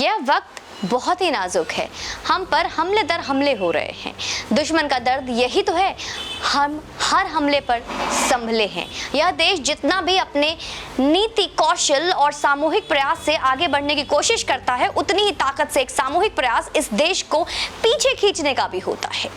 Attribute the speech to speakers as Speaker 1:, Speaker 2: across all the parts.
Speaker 1: यह वक्त बहुत ही नाजुक है। हम पर हमले दर हमले हो रहे हैं। दुश्मन का दर्द यही तो है, हम हर हमले पर संभले हैं। यह देश जितना भी अपने नीति, कौशल और सामूहिक प्रयास से आगे बढ़ने की कोशिश करता है, उतनी ही ताकत से एक सामूहिक प्रयास इस देश को पीछे खींचने का भी होता है।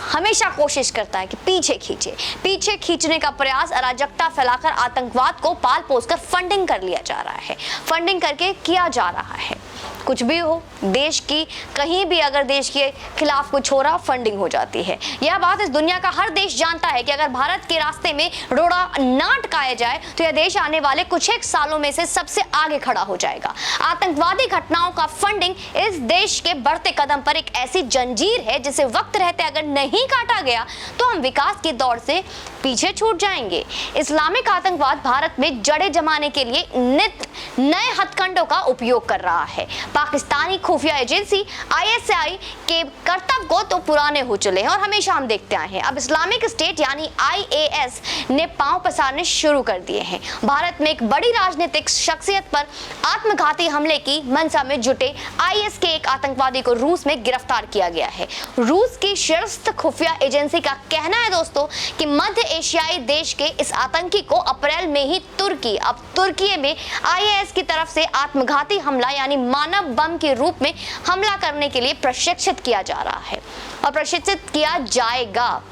Speaker 1: हमेशा कोशिश करता है कि पीछे खींचने का प्रयास, अराजकता फैलाकर आतंकवाद को पाल पोस कर फंडिंग कर लिया जा रहा है, फंडिंग करके किया जा रहा है। कुछ भी हो, देश की कहीं भी अगर देश के खिलाफ कुछ हो रहा, फंडिंग हो जाती है। यह बात इस दुनिया का हर देश जानता है कि अगर भारत के रास्ते में रोड़ा ना अटकाया जाए तो यह देश आने वाले कुछ एक सालों में से सबसे आगे खड़ा हो जाएगा। आतंकवादी घटनाओं का फंडिंग इस देश के बढ़ते कदम पर एक ऐसी जंजीर है जिसे वक्त रहते अगर नहीं काटा गया तो हम विकास की दौड़ से पीछे छूट जाएंगे। इस्लामिक आतंकवाद भारत में जड़ें जमाने के लिए नित नए हथकंडों का उपयोग कर रहा है। पाकिस्तानी खुफिया एजेंसी आईएसआई के करतब को तो पुराने हो चले हैं और हमेशा हम देखते आए हैं। अब इस्लामिक स्टेट यानी आईएस ने पांव पसारने शुरू कर दिए हैं। भारत में एक बड़ी राजनीतिक शख्सियत पर आत्मघाती हमले की मंशा में जुटे आईएस के एक आतंकवादी को रूस में गिरफ्तार किया गया है। रूस की शीर्ष खुफिया एजेंसी का कहना है दोस्तों कि मध्य एशियाई देश के इस आतंकी को अप्रैल में ही तुर्की में आईएस की तरफ से आत्मघाती हमला यानी मानव बम के रूप में हमला करने के लिए प्रशिक्षित किया जा रहा है और प्रशिक्षित किया जाएगा।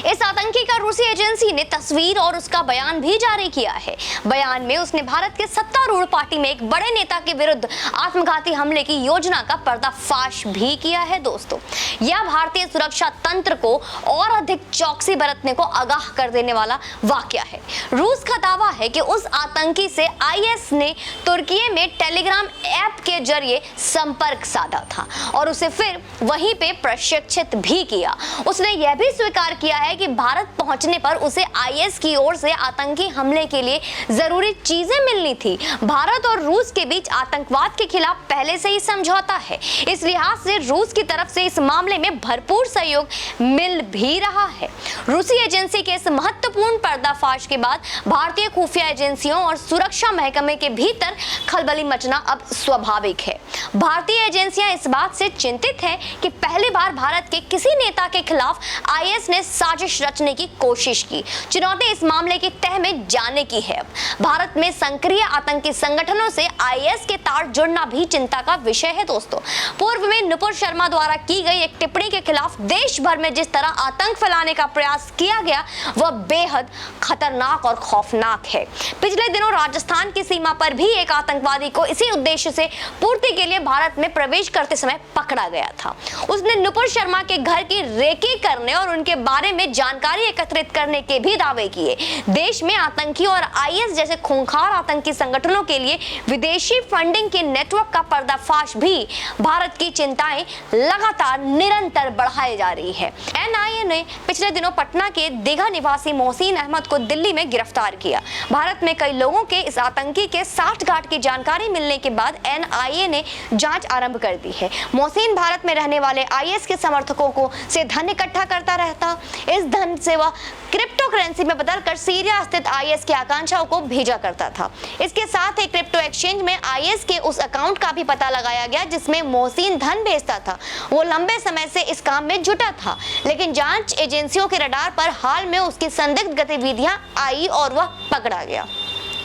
Speaker 1: इस आतंकी का रूसी एजेंसी ने तस्वीर और उसका बयान भी जारी किया है। बयान में उसने भारत के सत्तारूढ़ पार्टी में एक बड़े नेता के विरुद्ध आत्मघाती हमले की योजना का पर्दाफाश भी किया है। दोस्तों, यह भारतीय सुरक्षा तंत्र को और अधिक चौकसी बरतने को आगाह कर देने वाला वाकया है। रूस का दावा है कि उस आतंकी से आईएस ने तुर्की में टेलीग्राम ऐप के जरिए संपर्क साधा था और उसे फिर वहीं पे प्रशिक्षित भी किया। उसने यह भी स्वीकार किया है कि भारत पहुंचने पर उसे आईएस की ओर से आतंकी हमले के लिए जरूरी चीजें मिलनी थी। भारत और रूस के बीच आतंकवाद के खिलाफ पहले से ही समझौता है। इस लिहाज से रूस की तरफ से इस मामले में भरपूर सहयोग मिल भी रहा है। रूसी एजेंसी के इस महत्वपूर्ण पर्दाफाश के बाद भारतीय खुफिया एजेंसियों और सुरक्षा महकमे के भीतर खलबली मचना अब स्वाभाविक है। भारतीय एजेंसियां इस बात से चिंतित हैं कि पहली बार भारत के किसी नेता के खिलाफ आईएस ने साजिश रचने की कोशिश की। चुनौती इस मामले की तह में जाने की है। भारत में सक्रिय आतंकी संगठनों से आईएस के तार जुड़ना भी चिंता का विषय है। दोस्तों, पूर्व में नुपुर शर्मा द्वारा की गई एक टिप्पणी के खिलाफ देश भर में जिस तरह आतंक फैलाने का प्रयास किया गया वह बेहद खतरनाक और खौफनाक है। पिछले दिनों राजस्थान की सीमा पर भी एक आतंकवादी को इसी उद्देश्य से पूर्ति के लिए भारत में प्रवेश करते समय पकड़ा गया था। उसने नुपुर शर्मा के घर की रेकी करने और उनके बारे में जानकारी एकत्रित करने के भी दावे किए। देश में आतंकी और आईएस जैसे खूंखार आतंकी संगठनों के लिए विदेशी फंडिंग के नेटवर्क का पर्दाफाश भी भारत की चिंताएं लगातार निरंतर बढ़ाई जा रही है। एनआईए ने पिछले दिनों पटना के दीघा निवासी मोहसिन अहमद को दिल्ली में गिरफ्तार किया। भारत में कई लोगों के इस आतंकी के साठगांठ की जानकारी मिलने के बाद एनआईए ने जांच आरंभ कर दी है। मोहसिन भारत में रहने वाले आईएस के समर्थकों को से धन इकट्ठा करता रहता। इस धन से वह क्रिप्टो करेंसी में बदलकर सीरिया स्थित आईएस की आकांक्षाओं को भेजा करता था। इसके साथ ही क्रिप्टो एक्सचेंज में आईएस के उस अकाउंट का भी पता लगाया गया जिसमें मोहसिन धन भेजता था। वो लंबे समय से इस काम में जुटा था, लेकिन जांच एजेंसियों के रडार पर हाल में उसकी संदिग्ध गतिविधियां आई और वह पकड़ा गया।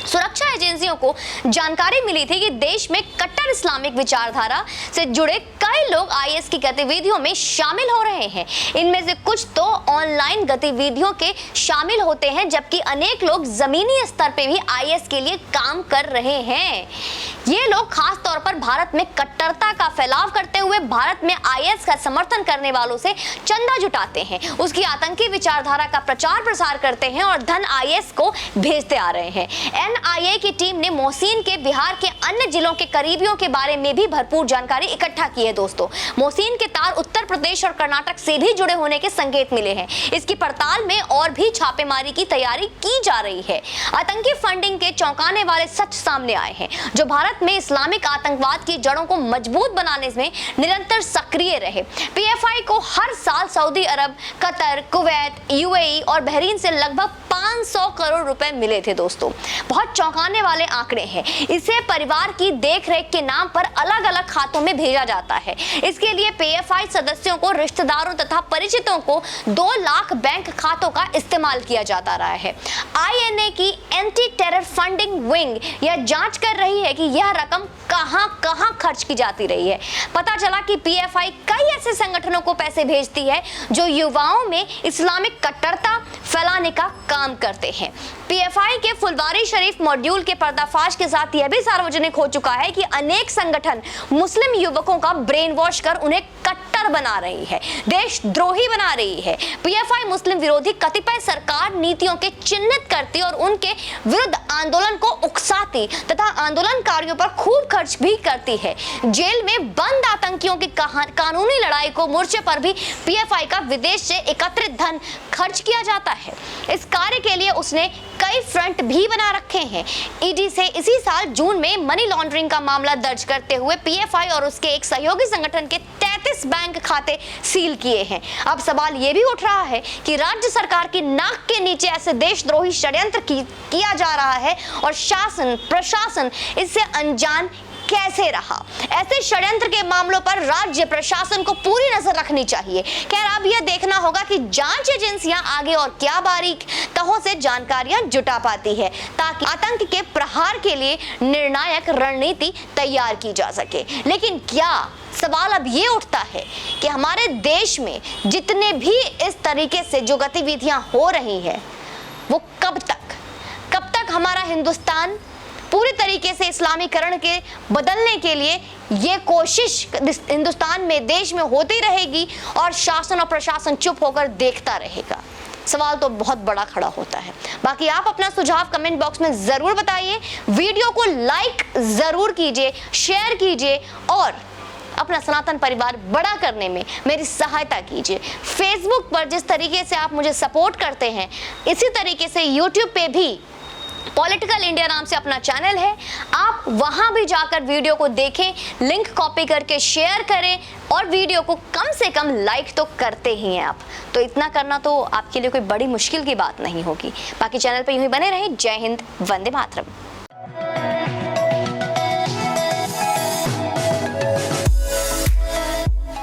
Speaker 1: सुरक्षा एजेंसियों को जानकारी मिली थी कि देश में कट्टर इस्लामिक विचारधारा से जुड़े कई लोग आईएस की गतिविधियों में शामिल हो रहे हैं। इनमें से कुछ तो ऑनलाइन गतिविधियों के शामिल होते हैं, जबकि अनेक लोग जमीनी स्तर पे भी आईएस के लिए काम कर रहे हैं। ये लोग खास तौर पर भारत में कट्टरता का फैलाव करते हुए भारत में आईएस का समर्थन करने वालों से चंदा जुटाते हैं, उसकी आतंकी विचारधारा का प्रचार प्रसार करते हैं और धन आईएस को भेजते आ रहे हैं। एनआईए की टीम ने मोहसिन के बिहार के अन्य जिलों के करीबियों के बारे में भी भरपूर जानकारी इकट्ठा की है। दोस्तों, मोहसिन के तार उत्तर प्रदेश और कर्नाटक से भी जुड़े होने के संकेत मिले हैं। इसकी पड़ताल में और भी छापेमारी की तैयारी की जा रही है। आतंकी फंडिंग के चौंकाने वाले सच सामने आए हैं जो भारत में इस्लामिक आतंकवाद की जड़ों को मजबूत मजबूत बनाने में निरंतर सक्रिय रहे। पीएफआई को हर साल सऊदी अरब, कतर, कुवैत, यूएई और बहरीन से लगभग 500 करोड़ रुपए मिले थे दोस्तों। बहुत चौंकाने वाले आंकड़े हैं। इसे परिवार की देखरेख के नाम पर अलग अलग खातों में भेजा जाता है। इसके लिए पीएफआई सदस्यों को, रिश्तेदारों तथा परिचितों को 2 लाख बैंक खातों का इस्तेमाल किया जाता रहा है। आईएनए की एंटी टेरर फंडिंग विंग यह जांच कर रही है कि यह रकम कहां खर्च की जाती रही है। पता चला कि पीएफआई कई ऐसे संगठनों को पैसे भेजती है जो युवाओं में इस्लामिक कट्टरता फैलाने का काम करते हैं। पीएफआई के फुलवारी शरीफ मॉड्यूल के पर्दाफाश के साथ यह भी सार्वजनिक हो चुका है कि अनेक संगठन मुस्लिम युवकों का ब्रेन वॉश कर उन्हें कट्टर बना रही है, देशद्रोही बना रही है। पीएफआई मुस्लिम विरोधी कतिपय सरकार नीतियों के चिन्हित करती और उनके विरुद्ध आंदोलन को उकसाती तथा आंदोलनकारियों पर खूब खर्च भी करती है। जेल में बंद आतंकियों की कानूनी लड़ाई को मोर्चे पर भी पीएफआई का विदेश से एकत्रित धन खर्च किया जाता है। इस कार्य के लिए उसने कई फ्रंट भी बना रखे हैं। ईडी से इसी साल जून में मनी लॉन्ड्रिंग का मामला दर्ज करते हुए पीएफआई और उसके एक सहयोगी संगठन के 33 बैंक खाते सील किए हैं। अब सवाल यह भी उठ रहा है कि राज्य सरकार की नाक के नीचे ऐसे देशद्रोही षड्यंत्र किया जा रहा है और शासन प्रशासन इससे अनजान कैसे रहा। ऐसे षड्यंत्र के मामलों पर राज्य प्रशासन को पूरी नजर रखनी चाहिए। खैर, अब यह देखना होगा कि जांच एजेंसियां आगे और क्या बारीक तहों से जानकारियां जुटा पाती है ताकि आतंक के प्रहार के लिए निर्णायक रणनीति तैयार की जा सके। लेकिन क्या सवाल अब ये उठता है कि हमारे देश में जितने भी इस तरीके से जो गतिविधियां हो रही है वो कब तक हमारा हिंदुस्तान पूरी तरीके से इस्लामीकरण के बदलने के लिए ये कोशिश हिंदुस्तान में, देश में होती रहेगी और शासन और प्रशासन चुप होकर देखता रहेगा? सवाल तो बहुत बड़ा खड़ा होता है। बाकी आप अपना सुझाव कमेंट बॉक्स में जरूर बताइए। वीडियो को लाइक जरूर कीजिए, शेयर कीजिए और अपना सनातन परिवार बड़ा करने में मेरी सहायता कीजिए। फेसबुक पर जिस तरीके से आप मुझे सपोर्ट करते हैं, इसी तरीके से यूट्यूब पे भी पॉलिटिकल इंडिया नाम से अपना चैनल है, आप वहां भी जाकर वीडियो को देखें, लिंक कॉपी करके शेयर करें और वीडियो को कम से कम लाइक तो करते ही हैं आप। तो इतना करना तो आपके लिए कोई बड़ी मुश्किल की बात नहीं होगी। बाकी चैनल पर यूं ही बने रहें। जय हिंद, वंदे मातरम।